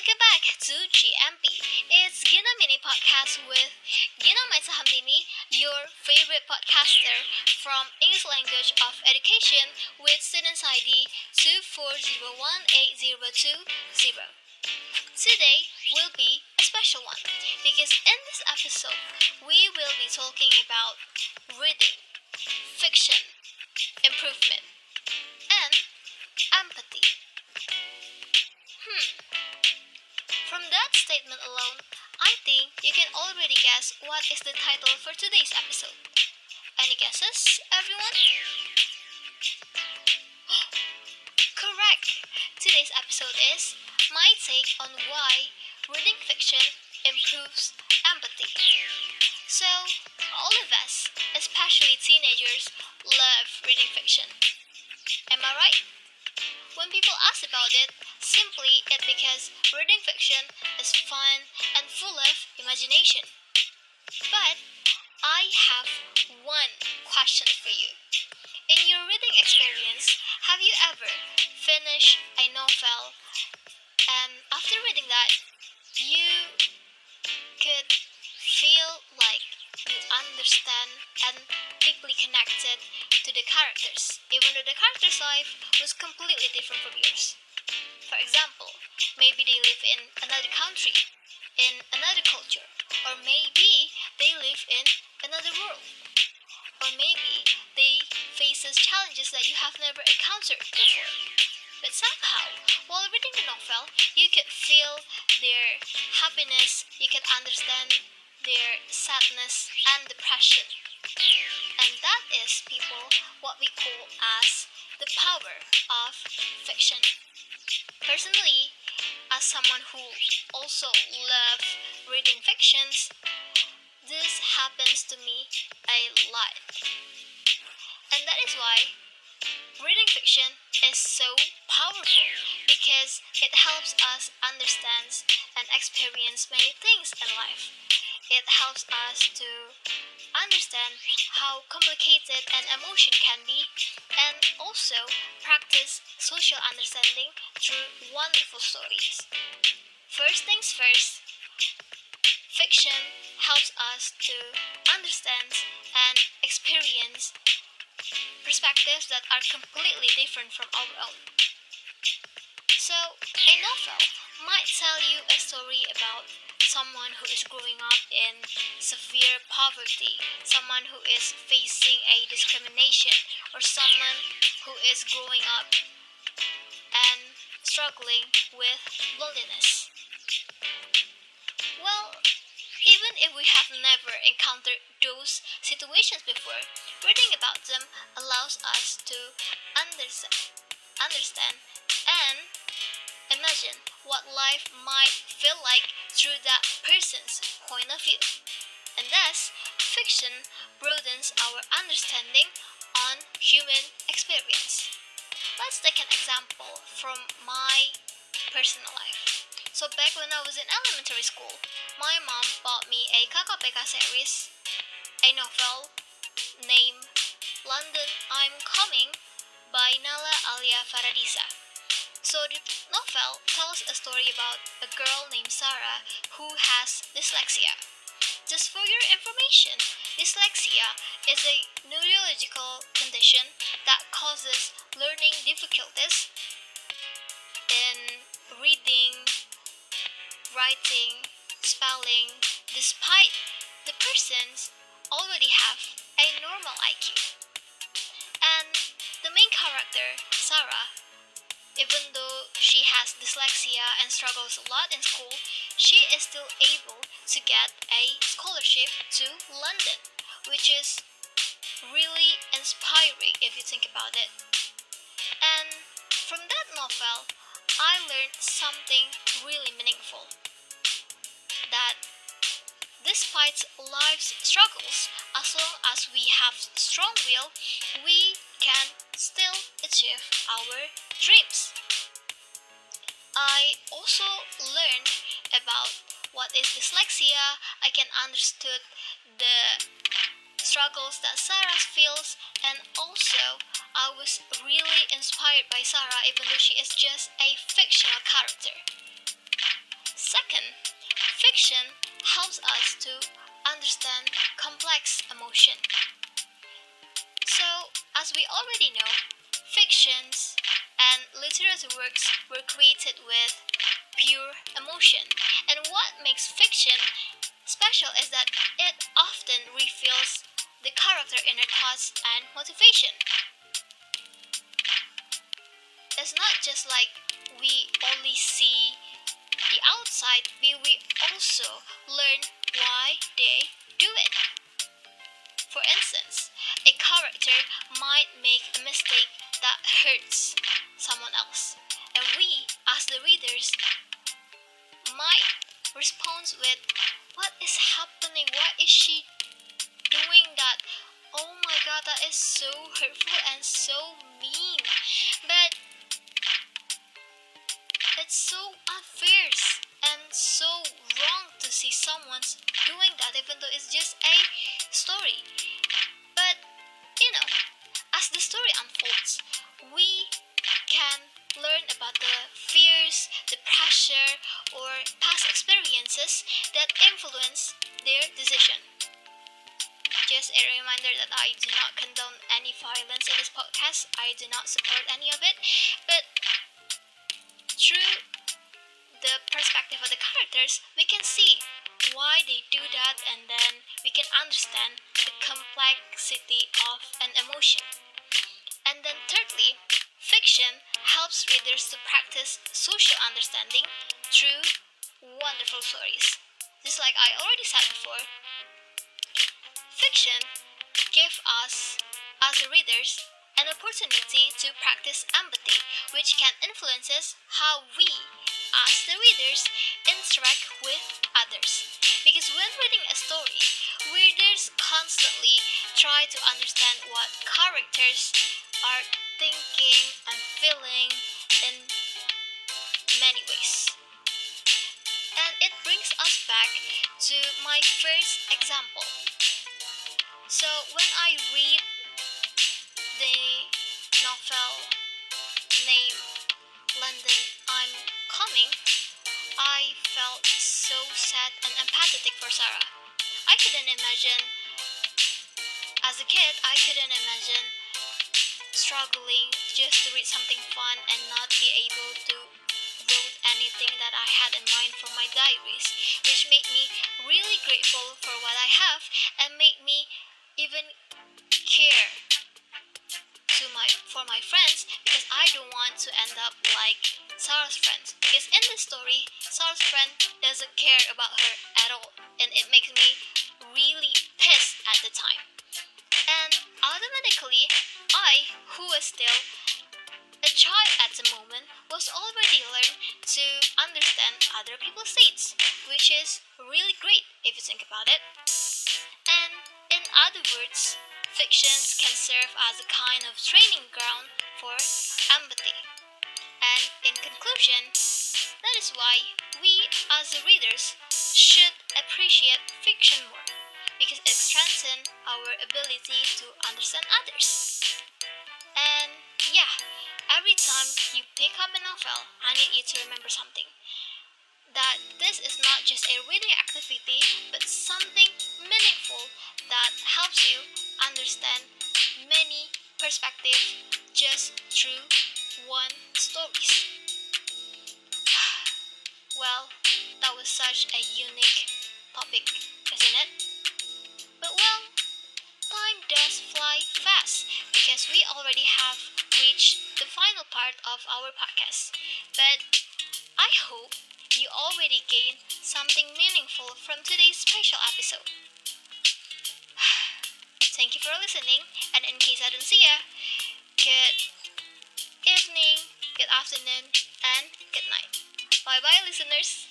Welcome back to GMP. It's Ghina Mini Podcast with Ghina Maitsa Hamdini, your favorite podcaster from English Language of Education with students ID 2401820. Today will be a special one because in this episode we will be talking about reading, fiction, improvement, and empathy. From that statement alone, I think you can already guess what is the title for today's episode. Any guesses, everyone? Correct! Today's episode is my take on why reading fiction improves empathy. So, all of us, especially teenagers, love reading fiction. Am I right? When people ask about it, simply it's because reading fiction is fun and full of imagination. But I have one question for you. In your reading experience, have you ever finished a novel and after reading that, you could feel like you understand and deeply connected to the characters, even though the character's life was completely different from yours? For example, maybe they live in another country, in another culture, or maybe they live in another world, or maybe they faces challenges that you have never encountered before. But somehow, while reading the novel, you could feel their happiness, you can understand their sadness and depression. And that is, people, what we call as the power of fiction. Personally, as someone who also love reading fictions, this happens to me a lot. And that is why reading fiction is so powerful because it helps us understand and experience many things in life. It helps us to understand how complicated an emotion can be and also practice social understanding through wonderful stories. First things first, fiction helps us to understand and experience perspectives that are completely different from our own. So, a novel might tell you a story about someone who is growing up in severe poverty, someone who is facing a discrimination, or someone who is growing up and struggling with loneliness. Well, even if we have never encountered those situations before, reading about them allows us to understand and imagine what life might feel like through that person's point of view. And thus, fiction broadens our understanding on human experience. Let's take an example from my personal life. So back when I was in elementary school, my mom bought me a KKPK series, a novel named London I'm Coming by Nala Alia Faradisa. So the novel tells a story about a girl named Sarah who has dyslexia. Just for your information, dyslexia is a neurological condition that causes learning difficulties in reading, writing, spelling, despite the persons already have a normal IQ. And the main character, Sarah, even though she has dyslexia and struggles a lot in school, she is still able to get a scholarship to London, which is really inspiring if you think about it. And from that novel, I learned something really meaningful. That despite life's struggles, as long as we have strong will, we can still achieve our dreams. I also learned about what is dyslexia. I can understood the struggles that Sarah feels, and also I was really inspired by Sarah even though she is just a fictional character. Second, fiction helps us to understand complex emotion. So, as we already know, fictions and literary works were created with pure emotion. And what makes fiction special is that it often reveals the character inner thoughts and motivation. It's not just like we only see the outside, we also learn why they do it. For instance, a character might make a mistake that hurts someone else, and we, as the readers, might respond with, "What is happening? Why is she doing that? Oh my god, that is so hurtful and so mean." But it's so unfair and so wrong to see someone's doing that, even though it's just a story. But as the story unfolds, we can learn about the fears, the pressure, or past experiences that influence their decision. Just a reminder that I do not condone any violence in this podcast. I do not support any of it. But through the perspective of the characters, we can see why they do that, and then we can understand the complexity of an emotion. And then thirdly, fiction helps readers to practice social understanding through wonderful stories. Just like I already said before, fiction gives us, as readers, an opportunity to practice empathy, which can influence how we, as the readers, interact with others. Because when reading a story, readers constantly try to understand what characters are thinking and feeling in many ways. And it brings us back to my first example. So when I read the novel named London, I'm Coming, I felt so sad and empathetic for Sarah. I couldn't imagine, as a kid, I couldn't imagine struggling just to read something fun and not be able to wrote anything that I had in mind for my diaries, which made me really grateful for what I have and made me even care for my friends, because I don't want to end up like Sarah's friends. Because in the story, Sarah's friend doesn't care about her at all, and it makes me really pissed at the time. And automatically, I, who was still a child at the moment, was already learned to understand other people's states, which is really great if you think about it. And in other words, fictions can serve as a kind of training ground for empathy. And in conclusion, that is why we as the readers should appreciate fiction more, because it strengthens our ability to understand others. And yeah, every time you pick up a novel, I need you to remember something. That this is not just a reading activity, but something meaningful that helps you understand many perspectives just through one stories. Well, that was such a unique topic, isn't it? But well, time does fly fast because we already have reached the final part of our podcast. But I hope you already gained something meaningful from today's special episode. Thank you for listening, and in case I don't see ya, good evening, good afternoon, and good night. Bye bye, listeners.